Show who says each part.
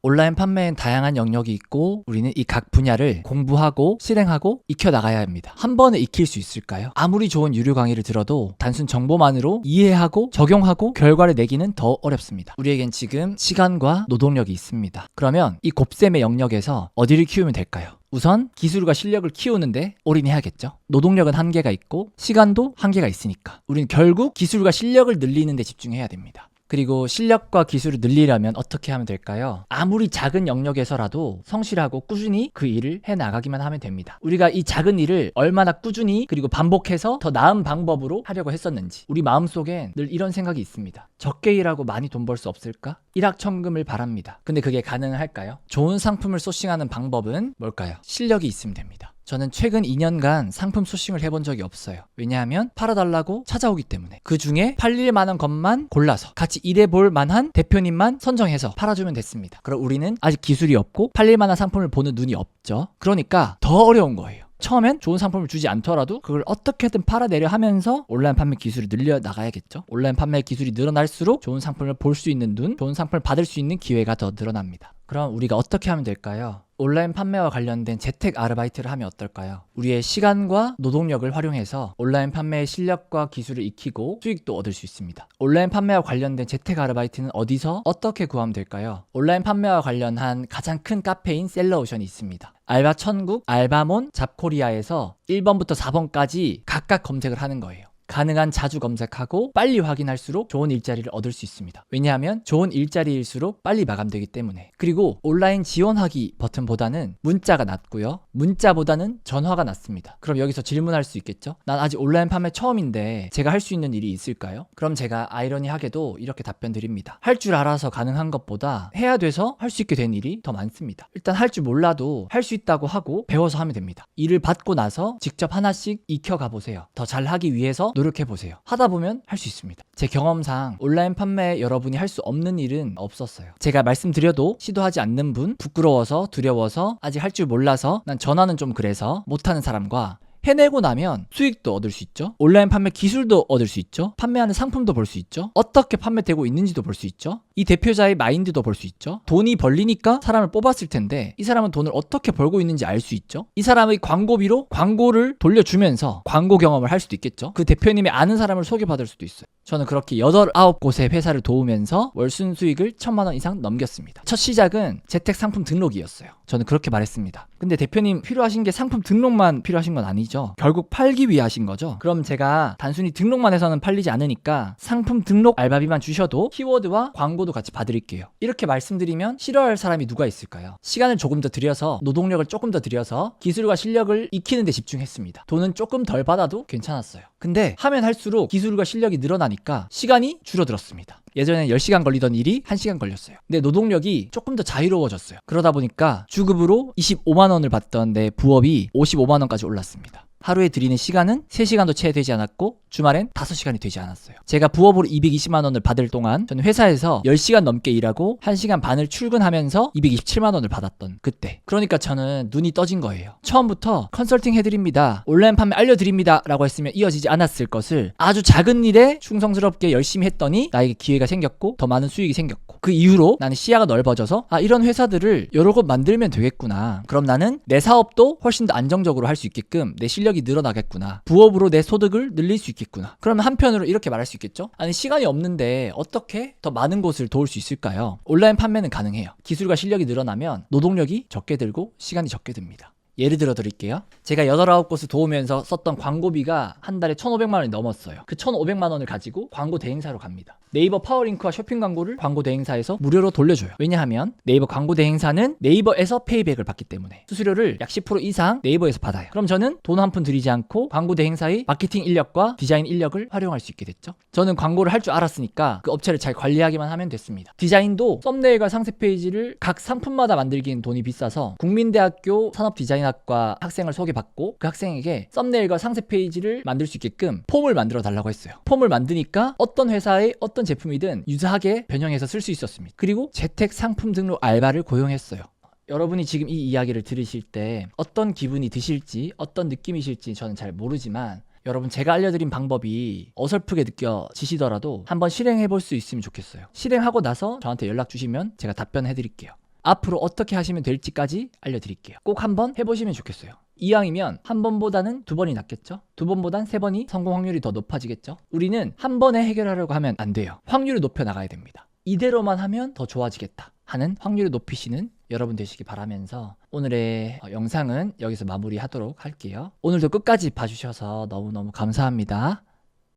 Speaker 1: 온라인 판매엔 다양한 영역이 있고 우리는 이 각 분야를 공부하고 실행하고 익혀나가야 합니다. 한 번에 익힐 수 있을까요? 아무리 좋은 유료 강의를 들어도 단순 정보만으로 이해하고 적용하고 결과를 내기는 더 어렵습니다. 우리에겐 지금 시간과 노동력이 있습니다. 그러면 이 곱셈의 영역에서 어디를 키우면 될까요? 우선 기술과 실력을 키우는데 올인해야겠죠. 노동력은 한계가 있고 시간도 한계가 있으니까 우리는 결국 기술과 실력을 늘리는 데 집중해야 됩니다. 그리고 실력과 기술을 늘리려면 어떻게 하면 될까요? 아무리 작은 영역에서라도 성실하고 꾸준히 그 일을 해나가기만 하면 됩니다. 우리가 이 작은 일을 얼마나 꾸준히 그리고 반복해서 더 나은 방법으로 하려고 했었는지 우리 마음속엔 늘 이런 생각이 있습니다. 적게 일하고 많이 돈 벌 수 없을까? 일확천금을 바랍니다. 근데 그게 가능할까요? 좋은 상품을 소싱하는 방법은 뭘까요? 실력이 있으면 됩니다. 저는 최근 2년간 상품 소싱을 해본 적이 없어요. 왜냐하면 팔아달라고 찾아오기 때문에. 그 중에 팔릴 만한 것만 골라서 같이 일해볼 만한 대표님만 선정해서 팔아주면 됐습니다. 그럼 우리는 아직 기술이 없고 팔릴 만한 상품을 보는 눈이 없죠. 그러니까 더 어려운 거예요. 처음엔 좋은 상품을 주지 않더라도 그걸 어떻게든 팔아내려 하면서 온라인 판매 기술을 늘려 나가야겠죠. 온라인 판매 기술이 늘어날수록 좋은 상품을 볼 수 있는 눈, 좋은 상품을 받을 수 있는 기회가 더 늘어납니다. 그럼 우리가 어떻게 하면 될까요? 온라인 판매와 관련된 재택 아르바이트를 하면 어떨까요? 우리의 시간과 노동력을 활용해서 온라인 판매의 실력과 기술을 익히고 수익도 얻을 수 있습니다. 온라인 판매와 관련된 재택 아르바이트는 어디서 어떻게 구하면 될까요? 온라인 판매와 관련한 가장 큰 카페인 셀러오션이 있습니다. 알바천국, 알바몬, 잡코리아에서 1번부터 4번까지 각각 검색을 하는 거예요. 가능한 자주 검색하고 빨리 확인할수록 좋은 일자리를 얻을 수 있습니다. 왜냐하면 좋은 일자리일수록 빨리 마감되기 때문에. 그리고 온라인 지원하기 버튼보다는 문자가 낫고요. 문자보다는 전화가 낫습니다. 그럼 여기서 질문할 수 있겠죠? 난 아직 온라인 판매 처음인데 제가 할 수 있는 일이 있을까요? 그럼 제가 아이러니하게도 이렇게 답변 드립니다. 할 줄 알아서 가능한 것보다 해야 돼서 할 수 있게 된 일이 더 많습니다. 일단 할 줄 몰라도 할 수 있다고 하고 배워서 하면 됩니다. 일을 받고 나서 직접 하나씩 익혀가 보세요. 더 잘하기 위해서 노력해보세요. 하다 보면 할 수 있습니다. 제 경험상 온라인 판매 여러분이 할 수 없는 일은 없었어요. 제가 말씀드려도 시도하지 않는 분, 부끄러워서 두려워서 아직 할 줄 몰라서 난 전화는 좀 그래서 못하는 사람과 해내고 나면 수익도 얻을 수 있죠. 온라인 판매 기술도 얻을 수 있죠. 판매하는 상품도 볼 수 있죠. 어떻게 판매되고 있는지도 볼 수 있죠. 이 대표자의 마인드도 볼 수 있죠. 돈이 벌리니까 사람을 뽑았을 텐데 이 사람은 돈을 어떻게 벌고 있는지 알 수 있죠. 이 사람의 광고비로 광고를 돌려주면서 광고 경험을 할 수도 있겠죠. 그 대표님의 아는 사람을 소개받을 수도 있어요. 저는 그렇게 8, 9곳의 회사를 도우면서 월 순수익을 1,000만 원 이상 넘겼습니다. 첫 시작은 재택 상품 등록이었어요. 저는 그렇게 말했습니다. 근데 대표님 필요하신 게 상품 등록만 필요하신 건 아니죠. 결국 팔기 위해 하신 거죠. 그럼 제가 단순히 등록만 해서는 팔리지 않으니까 상품 등록 알바비만 주셔도 키워드와 광고도 같이 봐드릴게요. 이렇게 말씀드리면 싫어할 사람이 누가 있을까요? 시간을 조금 더 들여서 노동력을 조금 더 들여서 기술과 실력을 익히는 데 집중했습니다. 돈은 조금 덜 받아도 괜찮았어요. 근데 하면 할수록 기술과 실력이 늘어나니까 시간이 줄어들었습니다. 예전에는 10시간 걸리던 일이 1시간 걸렸어요. 근데 노동력이 조금 더 자유로워졌어요. 그러다 보니까 주급으로 25만 원을 받던 내 부업이 55만 원까지 올랐습니다. 하루에 들이는 시간은 3시간도 채 되지 않았고 주말엔 5시간이 되지 않았어요. 제가 부업으로 220만 원을 받을 동안 저는 회사에서 10시간 넘게 일하고 1시간 반을 출근하면서 227만 원을 받았던 그때. 그러니까 저는 눈이 떠진 거예요. 처음부터 컨설팅 해드립니다, 온라인 판매 알려드립니다 라고 했으면 이어지지 않았을 것을 아주 작은 일에 충성스럽게 열심히 했더니 나에게 기회가 생겼고 더 많은 수익이 생겼고 그 이후로 나는 시야가 넓어져서 이런 회사들을 여러 곳 만들면 되겠구나. 그럼 나는 내 사업도 훨씬 더 안정적으로 할 수 있게끔 내 실력이 늘어나겠구나. 부업으로 내 소득을 늘릴 수 있겠구나. 그러면 한편으로 이렇게 말할 수 있겠죠? 아니 시간이 없는데 어떻게 더 많은 곳을 도울 수 있을까요? 온라인 판매는 가능해요. 기술과 실력이 늘어나면 노동력이 적게 들고 시간이 적게 듭니다. 예를 들어 드릴게요. 제가 8, 9곳을 도우면서 썼던 광고비가 한 달에 1,500만 원이 넘었어요. 그 1,500만 원을 가지고 광고 대행사로 갑니다. 네이버 파워링크와 쇼핑 광고를 광고 대행사에서 무료로 돌려줘요. 왜냐하면 네이버 광고 대행사는 네이버에서 페이백을 받기 때문에 수수료를 약 10% 이상 네이버에서 받아요. 그럼 저는 돈 한 푼 들이지 않고 광고 대행사의 마케팅 인력과 디자인 인력을 활용할 수 있게 됐죠. 저는 광고를 할 줄 알았으니까 그 업체를 잘 관리하기만 하면 됐습니다. 디자인도 썸네일과 상세 페이지를 각 상품마다 만들기엔 돈이 비싸서 국민대학교 산업디자인학과 학생을 소개받고 그 학생에게 썸네일과 상세 페이지를 만들 수 있게끔 폼을 만들어 달라고 했어요. 폼을 만드니까 어떤 회사의 어떤 제품이든 유사하게 변형해서 쓸 수 있었습니다. 그리고 재택 상품 등록 알바를 고용했어요. 여러분이 지금 이 이야기를 들으실 때 어떤 기분이 드실지 어떤 느낌이실지 저는 잘 모르지만 여러분 제가 알려드린 방법이 어설프게 느껴지시더라도 한번 실행해 볼 수 있으면 좋겠어요. 실행하고 나서 저한테 연락 주시면 제가 답변해 드릴게요. 앞으로 어떻게 하시면 될지까지 알려드릴게요. 꼭 한번 해보시면 좋겠어요. 이왕이면 한 번보다는 두 번이 낫겠죠? 두 번보단 세 번이 성공 확률이 더 높아지겠죠? 우리는 한 번에 해결하려고 하면 안 돼요. 확률을 높여 나가야 됩니다. 이대로만 하면 더 좋아지겠다 하는 확률을 높이시는 여러분 되시기 바라면서 오늘의 영상은 여기서 마무리하도록 할게요. 오늘도 끝까지 봐주셔서 너무너무 감사합니다.